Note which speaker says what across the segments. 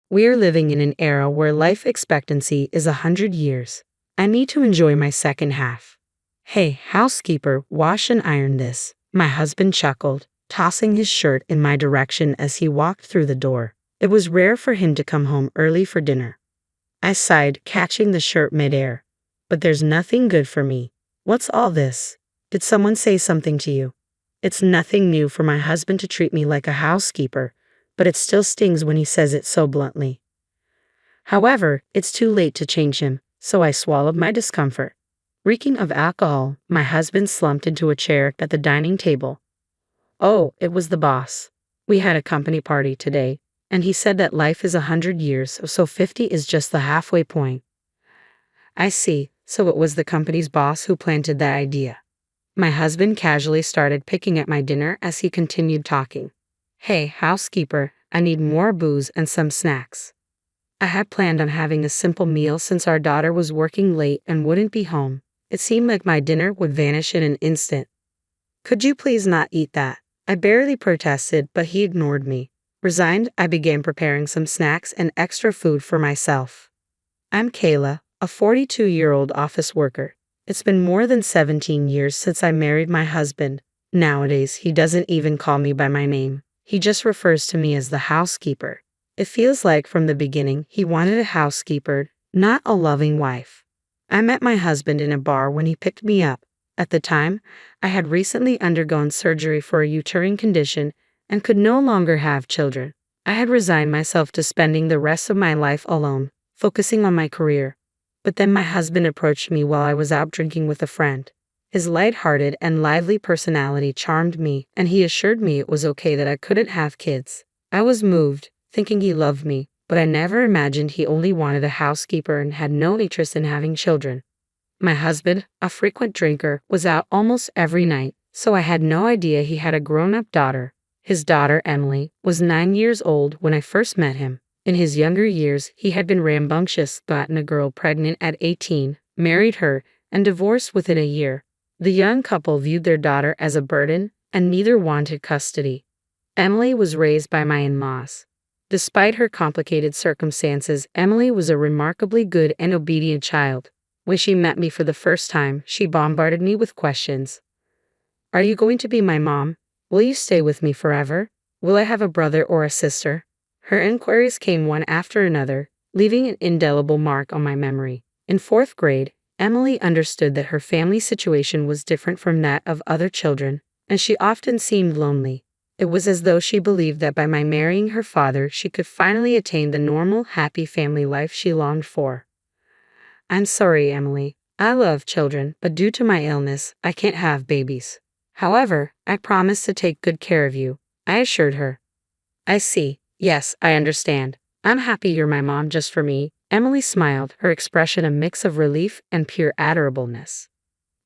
Speaker 1: We are living in an era where life expectancy is 100 years. I need to enjoy my second half. Hey, housekeeper, wash and iron this. My husband chuckled, tossing his shirt in my direction as he walked through the door. It was rare for him to come home early for dinner. I sighed, catching the shirt midair. But there's nothing good for me. What's all this? Did someone say something to you? It's nothing new for my husband to treat me like a housekeeper, but it still stings when he says it so bluntly. However, it's too late to change him, so I swallowed my discomfort. Reeking of alcohol, my husband slumped into a chair at the dining table. Oh, it was the boss. We had a company party today, and he said that life is 100 years, so 50 is just the halfway point. I see, so it was the company's boss who planted that idea. My husband casually started picking at my dinner as he continued talking. Hey, housekeeper, I need more booze and some snacks. I had planned on having a simple meal since our daughter was working late and wouldn't be home. It seemed like my dinner would vanish in an instant. Could you please not eat that? I barely protested, but he ignored me. Resigned, I began preparing some snacks and extra food for myself. I'm Kayla, a 42-year-old office worker. It's been more than 17 years since I married my husband. Nowadays, he doesn't even call me by my name. He just refers to me as the housekeeper. It feels like from the beginning he wanted a housekeeper, not a loving wife. I met my husband in a bar when he picked me up. At the time, I had recently undergone surgery for a uterine condition and could no longer have children. I had resigned myself to spending the rest of my life alone, focusing on my career. But then my husband approached me while I was out drinking with a friend. His light-hearted and lively personality charmed me, and he assured me it was okay that I couldn't have kids. I was moved, thinking he loved me, but I never imagined he only wanted a housekeeper and had no interest in having children. My husband, a frequent drinker, was out almost every night, so I had no idea he had a grown-up daughter. His daughter, Emily, was 9 years old when I first met him. In his younger years, he had been rambunctious, gotten a girl pregnant at 18, married her, and divorced within a year. The young couple viewed their daughter as a burden, and neither wanted custody. Emily was raised by my in-laws. Despite her complicated circumstances, Emily was a remarkably good and obedient child. When she met me for the first time, she bombarded me with questions. Are you going to be my mom? Will you stay with me forever? Will I have a brother or a sister? Her inquiries came one after another, leaving an indelible mark on my memory. In 4th grade, Emily understood that her family situation was different from that of other children, and she often seemed lonely. It was as though she believed that by my marrying her father, she could finally attain the normal, happy family life she longed for. I'm sorry, Emily. I love children, but due to my illness, I can't have babies. However, I promise to take good care of you, I assured her. I see. Yes, I understand. I'm happy you're my mom just for me. Emily smiled, her expression a mix of relief and pure adorableness.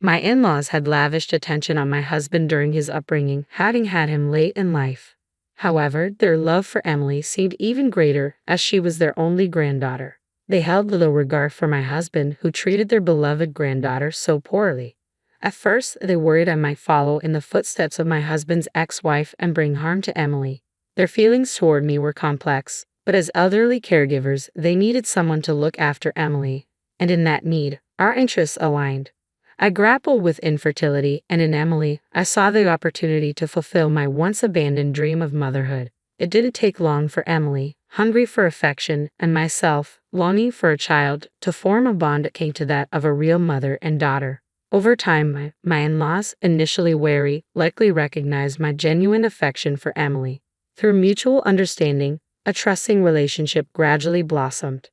Speaker 1: My in-laws had lavished attention on my husband during his upbringing, having had him late in life. However, their love for Emily seemed even greater as she was their only granddaughter. They held little regard for my husband, who treated their beloved granddaughter so poorly. At first, they worried I might follow in the footsteps of my husband's ex-wife and bring harm to Emily. Their feelings toward me were complex, but as elderly caregivers, they needed someone to look after Emily, and in that need, our interests aligned. I grappled with infertility, and in Emily, I saw the opportunity to fulfill my once-abandoned dream of motherhood. It didn't take long for Emily, hungry for affection, and myself, longing for a child, to form a bond akin to that of a real mother and daughter. Over time, my in-laws, initially wary, likely recognized my genuine affection for Emily. Through mutual understanding, a trusting relationship gradually blossomed.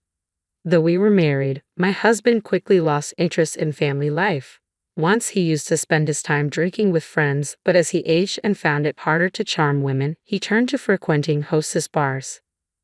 Speaker 1: Though we were married, my husband quickly lost interest in family life. Once he used to spend his time drinking with friends, but as he aged and found it harder to charm women, he turned to frequenting hostess bars.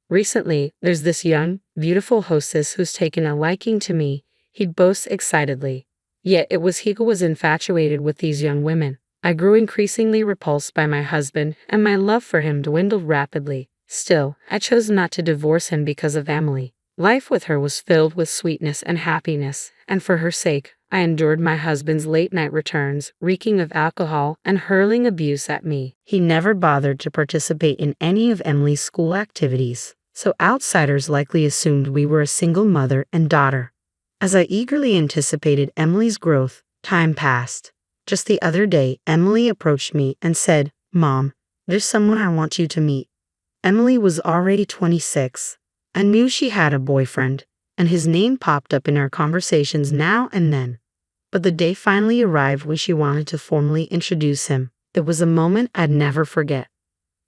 Speaker 1: Recently, there's this young, beautiful hostess who's taken a liking to me, he'd boast excitedly. Yet it was he who was infatuated with these young women. I grew increasingly repulsed by my husband, and my love for him dwindled rapidly. Still, I chose not to divorce him because of Emily. Life with her was filled with sweetness and happiness, and for her sake, I endured my husband's late-night returns, reeking of alcohol and hurling abuse at me. He never bothered to participate in any of Emily's school activities. so outsiders likely assumed we were a single mother and daughter. As I eagerly anticipated Emily's growth, time passed. Just the other day, Emily approached me and said, "Mom, there's someone I want you to meet." Emily was already 26. I knew she had a boyfriend, and his name popped up in our conversations now and then. But the day finally arrived when she wanted to formally introduce him. It was a moment I'd never forget.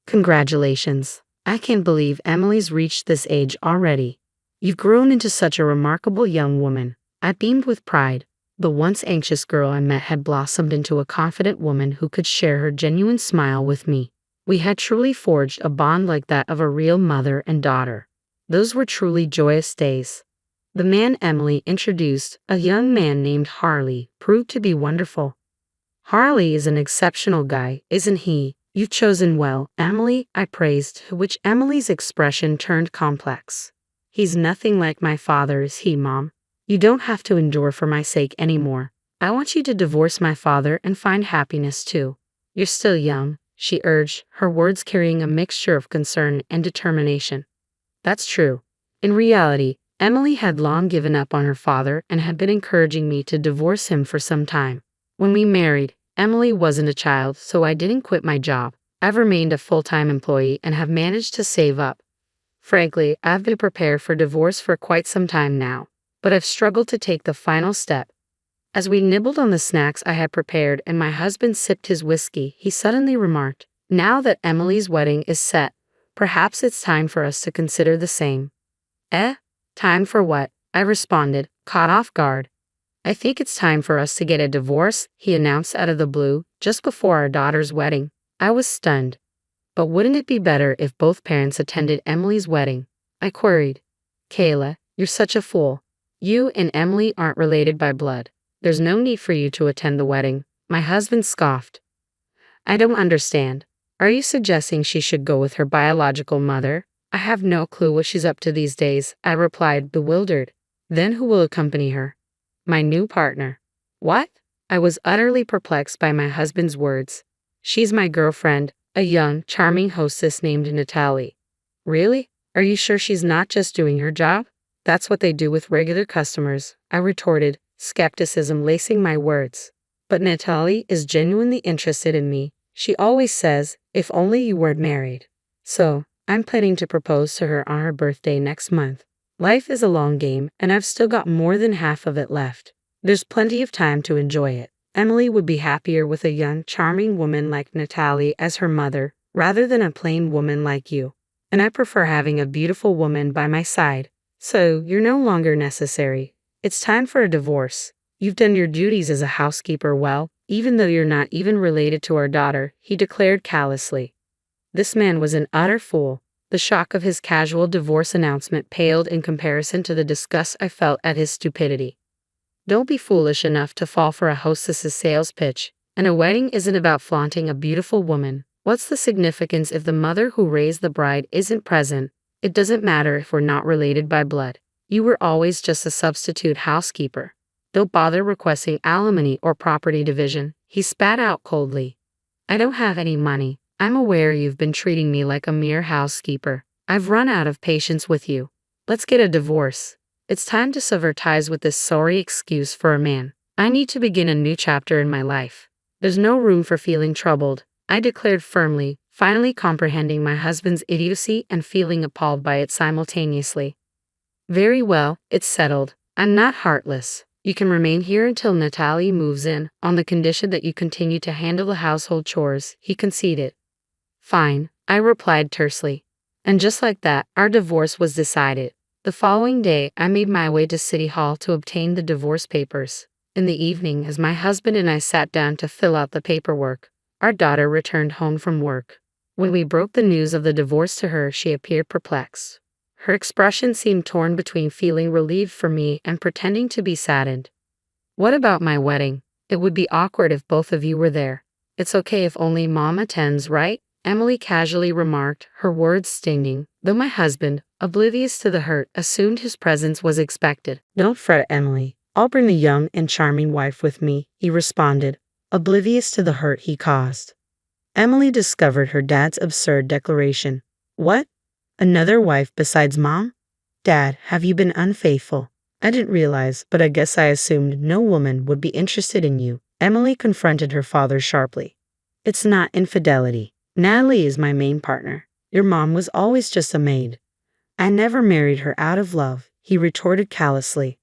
Speaker 1: "Congratulations. I can't believe Emily's reached this age already. You've grown into such a remarkable young woman." I beamed with pride. The once anxious girl I met had blossomed into a confident woman who could share her genuine smile with me. We had truly forged a bond like that of a real mother and daughter. Those were truly joyous days. The man Emily introduced, a young man named Harley, proved to be wonderful. "Harley is an exceptional guy, isn't he? You've chosen well, Emily," I praised, to which Emily's expression turned complex. "He's nothing like my father, is he, Mom? You don't have to endure for my sake anymore. I want you to divorce my father and find happiness too." "You're still young," she urged, her words carrying a mixture of concern and determination. That's true. In reality, Emily had long given up on her father and had been encouraging me to divorce him for some time. When we married, Emily wasn't a child, so I didn't quit my job. I've remained a full-time employee and have managed to save up. Frankly, I've been prepared for divorce for quite some time now, but I've struggled to take the final step. As we nibbled on the snacks I had prepared and my husband sipped his whiskey, he suddenly remarked, "Now that Emily's wedding is set, perhaps it's time for us to consider the same." "Eh? Time for what?" I responded, caught off guard. "I think it's time for us to get a divorce," he announced out of the blue, just before our daughter's wedding. I was stunned. "But wouldn't it be better if both parents attended Emily's wedding?" I queried. "Kayla, you're such a fool. You and Emily aren't related by blood. There's no need for you to attend the wedding," my husband scoffed. "I don't understand. Are you suggesting she should go with her biological mother?" "I have no clue what she's up to these days," I replied, bewildered. "Then who will accompany her?" "My new partner." "What?" I was utterly perplexed by my husband's words. "She's my girlfriend, a young, charming hostess named Natalie." "Really? Are you sure she's not just doing her job?" "That's what they do with regular customers," I retorted, skepticism lacing my words. "But Natalie is genuinely interested in me. She always says, 'If only you weren't married.' So, I'm planning to propose to her on her birthday next month. Life is a long game, and I've still got more than half of it left. There's plenty of time to enjoy it. Emily would be happier with a young, charming woman like Natalie as her mother, rather than a plain woman like you. And I prefer having a beautiful woman by my side. So, you're no longer necessary. It's time for a divorce. You've done your duties as a housekeeper well, even though you're not even related to our daughter," he declared callously. This man was an utter fool. The shock of his casual divorce announcement paled in comparison to the disgust I felt at his stupidity. Don't be foolish enough to fall for a hostess's sales pitch. And a wedding isn't about flaunting a beautiful woman. What's the significance if the mother who raised the bride isn't present? It doesn't matter if we're not related by blood. You were always just a substitute housekeeper. Don't bother requesting alimony or property division, he spat out coldly. "I don't have any money. I'm aware you've been treating me like a mere housekeeper. I've run out of patience with you. Let's get a divorce. It's time to sever ties with this sorry excuse for a man. I need to begin a new chapter in my life. There's no room for feeling troubled," I declared firmly, finally comprehending my husband's idiocy and feeling appalled by it simultaneously. "Very well, it's settled. I'm not heartless. You can remain here until Natalie moves in, on the condition that you continue to handle the household chores," he conceded. "Fine," I replied tersely. And just like that, our divorce was decided. The following day, I made my way to City Hall to obtain the divorce papers. In the evening, as my husband and I sat down to fill out the paperwork, our daughter returned home from work. When we broke the news of the divorce to her, she appeared perplexed. Her expression seemed torn between feeling relieved for me and pretending to be saddened. "What about my wedding? It would be awkward if both of you were there." "It's okay if only Mom attends, right?" Emily casually remarked, her words stinging, though my husband, oblivious to the hurt, assumed his presence was expected. "Don't fret, Emily. I'll bring the young and charming wife with me," he responded, oblivious to the hurt he caused. Emily discovered her dad's absurd declaration. "What? Another wife besides Mom? Dad, have you been unfaithful? I didn't realize, but I guess I assumed no woman would be interested in you. Emily confronted her father sharply. It's not infidelity. Natalie is my main partner. Your mom was always just a maid. I never married her out of love, he retorted callously.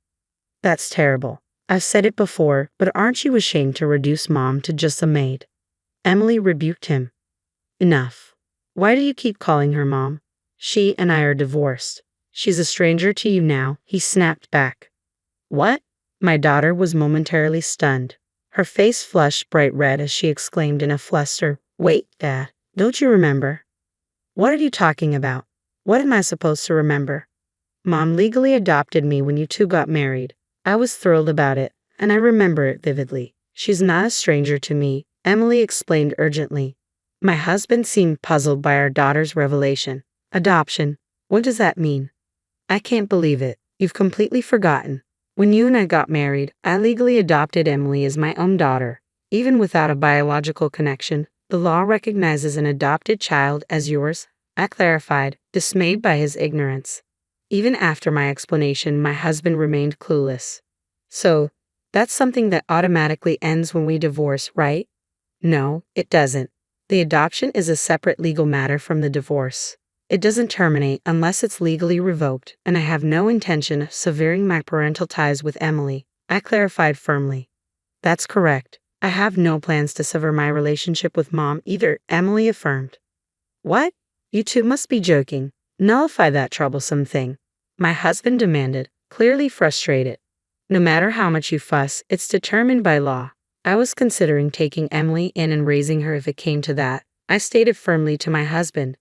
Speaker 1: That's terrible. I've said it before, but aren't you ashamed to reduce Mom to just a maid? Emily rebuked him. Enough. Why do you keep calling her Mom? She and I are divorced. She's a stranger to you now, he snapped back. What? My daughter was momentarily stunned. Her face flushed bright red as she exclaimed in a fluster, Wait, Dad, don't you remember? What are you talking about? What am I supposed to remember? Mom legally adopted me when you two got married. I was thrilled about it, and I remember it vividly. She's not a stranger to me, Emily explained urgently. My husband seemed puzzled by our daughter's revelation. Adoption? What does that mean? I can't believe it. You've completely forgotten. When you and I got married, I legally adopted Emily as my own daughter. Even without a biological connection, the law recognizes an adopted child as yours, I clarified, dismayed by his ignorance. Even after my explanation, my husband remained clueless. So, that's something that automatically ends when we divorce, right? No, it doesn't. The adoption is a separate legal matter from the divorce. It doesn't terminate unless it's legally revoked, and I have no intention of severing my parental ties with Emily, I clarified firmly. That's correct. I have no plans to sever my relationship with Mom either, Emily affirmed. What? You two must be joking. Nullify that troublesome thing, my husband demanded, clearly frustrated. No matter how much you fuss, it's determined by law. I was considering taking Emily in and raising her if it came to that, I stated firmly to my husband.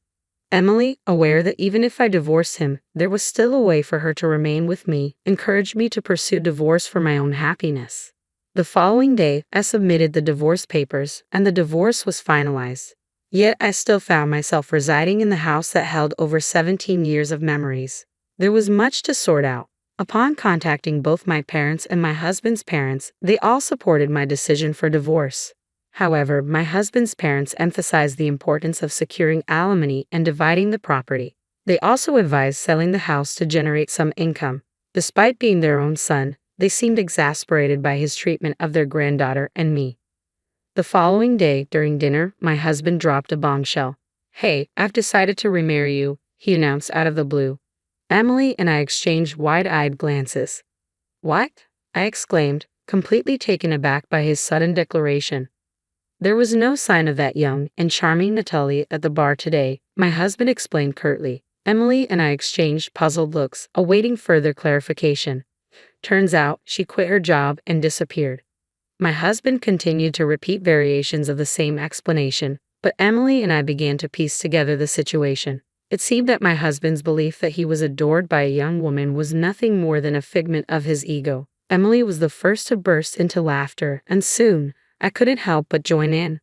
Speaker 1: Emily, aware that even if I divorced him, there was still a way for her to remain with me, encouraged me to pursue divorce for my own happiness. The following day, I submitted the divorce papers, and the divorce was finalized. Yet I still found myself residing in the house that held over 17 years of memories. There was much to sort out. Upon contacting both my parents and my husband's parents, they all supported my decision for divorce. However, my husband's parents emphasized the importance of securing alimony and dividing the property. They also advised selling the house to generate some income. Despite being their own son, they seemed exasperated by his treatment of their granddaughter and me. The following day, during dinner, my husband dropped a bombshell. Hey, I've decided to remarry you, he announced out of the blue. Emily and I exchanged wide-eyed glances. What? I exclaimed, completely taken aback by his sudden declaration. There was no sign of that young and charming Natalie at the bar today, my husband explained curtly. Emily and I exchanged puzzled looks, awaiting further clarification. Turns out, she quit her job and disappeared. My husband continued to repeat variations of the same explanation, but Emily and I began to piece together the situation. It seemed that my husband's belief that he was adored by a young woman was nothing more than a figment of his ego. Emily was the first to burst into laughter, and soon, I couldn't help but join in.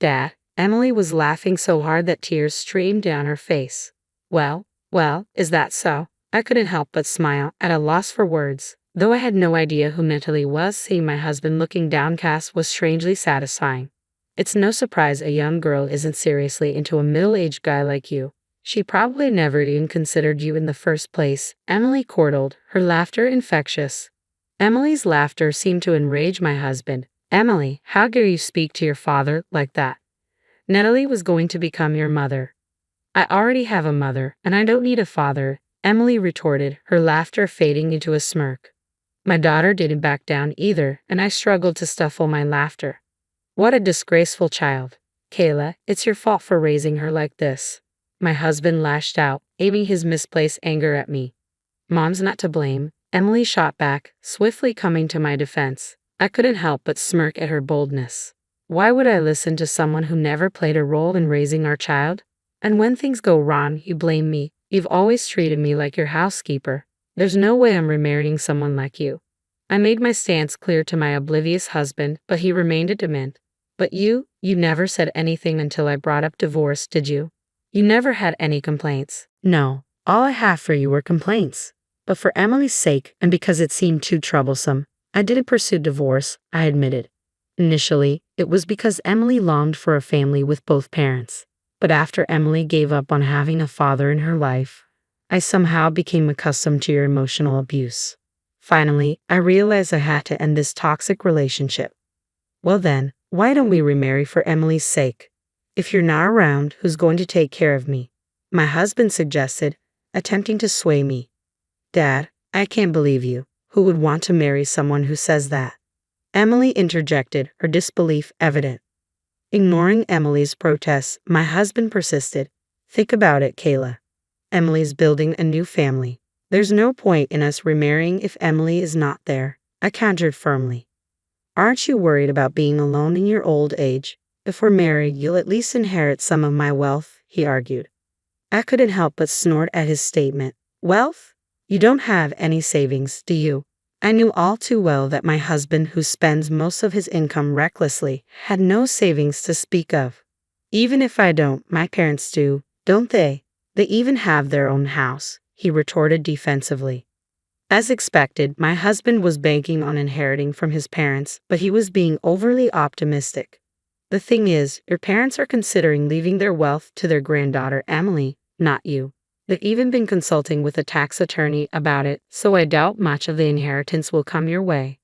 Speaker 1: Dad, Emily was laughing so hard that tears streamed down her face. Well, is that so? I couldn't help but smile, at a loss for words. Though I had no idea who Natalie was, seeing my husband looking downcast was strangely satisfying. It's no surprise a young girl isn't seriously into a middle-aged guy like you. She probably never even considered you in the first place, Emily chortled, her laughter infectious. Emily's laughter seemed to enrage my husband. Emily, how dare you speak to your father like that? Natalie was going to become your mother. I already have a mother, and I don't need a father, Emily retorted, her laughter fading into a smirk. My daughter didn't back down either, and I struggled to stifle my laughter. What a disgraceful child. Kayla, it's your fault for raising her like this. My husband lashed out, aiming his misplaced anger at me. Mom's not to blame, Emily shot back, swiftly coming to my defense. I couldn't help but smirk at her boldness. Why would I listen to someone who never played a role in raising our child? And when things go wrong, you blame me. You've always treated me like your housekeeper. There's no way I'm remarrying someone like you. I made my stance clear to my oblivious husband, but he remained adamant. But you never said anything until I brought up divorce, did you? You never had any complaints. No, all I have for you were complaints. But for Emily's sake, and because it seemed too troublesome, I didn't pursue divorce, I admitted. Initially, it was because Emily longed for a family with both parents. But after Emily gave up on having a father in her life, I somehow became accustomed to your emotional abuse. Finally, I realized I had to end this toxic relationship. Well then, why don't we remarry for Emily's sake? If you're not around, who's going to take care of me? My husband suggested, attempting to sway me. Dad, I can't believe you. Who would want to marry someone who says that? Emily interjected, her disbelief evident. Ignoring Emily's protests, my husband persisted. Think about it, Kayla. Emily's building a new family. There's no point in us remarrying if Emily is not there, I countered firmly. Aren't you worried about being alone in your old age? If we're married, you'll at least inherit some of my wealth, he argued. I couldn't help but snort at his statement. Wealth? You don't have any savings, do you? I knew all too well that my husband, who spends most of his income recklessly, had no savings to speak of. Even if I don't, my parents do, don't they? They even have their own house, he retorted defensively. As expected, my husband was banking on inheriting from his parents, but he was being overly optimistic. The thing is, your parents are considering leaving their wealth to their granddaughter Emily, not you. They've even been consulting with a tax attorney about it, so I doubt much of the inheritance will come your way.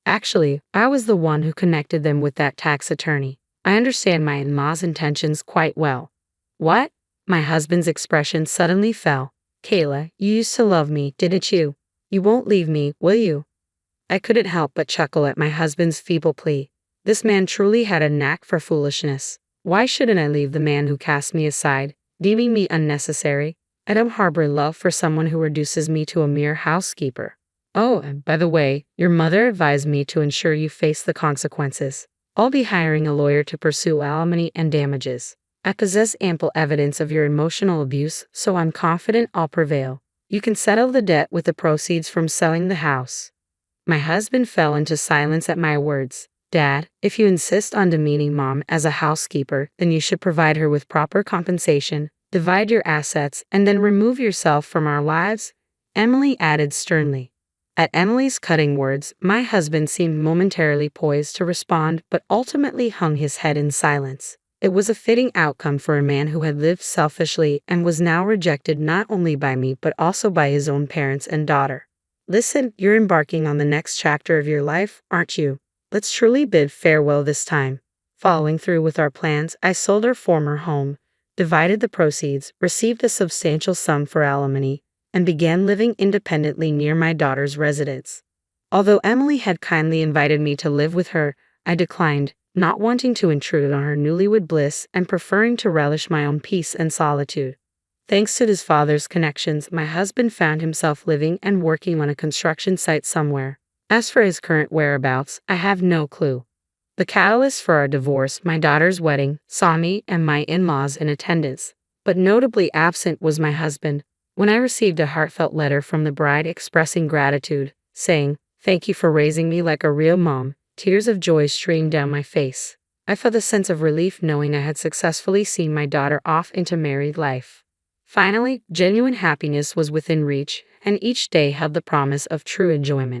Speaker 1: Actually, I was the one who connected them with that tax attorney. I understand my in-laws' intentions quite well. What? My husband's expression suddenly fell. Kayla, you used to love me, didn't you? You won't leave me, will you? I couldn't help but chuckle at my husband's feeble plea. This man truly had a knack for foolishness. Why shouldn't I leave the man who cast me aside, deeming me unnecessary? I don't harbor love for someone who reduces me to a mere housekeeper. Oh, and by the way, your mother advised me to ensure you face the consequences. I'll be hiring a lawyer to pursue alimony and damages. I possess ample evidence of your emotional abuse, so I'm confident I'll prevail. You can settle the debt with the proceeds from selling the house. My husband fell into silence at my words. Dad, if you insist on demeaning Mom as a housekeeper, then you should provide her with proper compensation, divide your assets, and then remove yourself from our lives, Emily added sternly. At Emily's cutting words, my husband seemed momentarily poised to respond, but ultimately hung his head in silence. It was a fitting outcome for a man who had lived selfishly and was now rejected not only by me but also by his own parents and daughter. Listen, you're embarking on the next chapter of your life, aren't you? Let's truly bid farewell this time. Following through with our plans, I sold our former home, divided the proceeds, received a substantial sum for alimony, and began living independently near my daughter's residence. Although Emily had kindly invited me to live with her, I declined, not wanting to intrude on her newlywed bliss and preferring to relish my own peace and solitude. Thanks to his father's connections, my husband found himself living and working on a construction site somewhere. As for his current whereabouts, I have no clue. The catalyst for our divorce, my daughter's wedding, saw me and my in-laws in attendance, but notably absent was my husband. When I received a heartfelt letter from the bride expressing gratitude, saying, "Thank you for raising me like a real mom," tears of joy streamed down my face. I felt a sense of relief knowing I had successfully seen my daughter off into married life. Finally, genuine happiness was within reach, and each day held the promise of true enjoyment.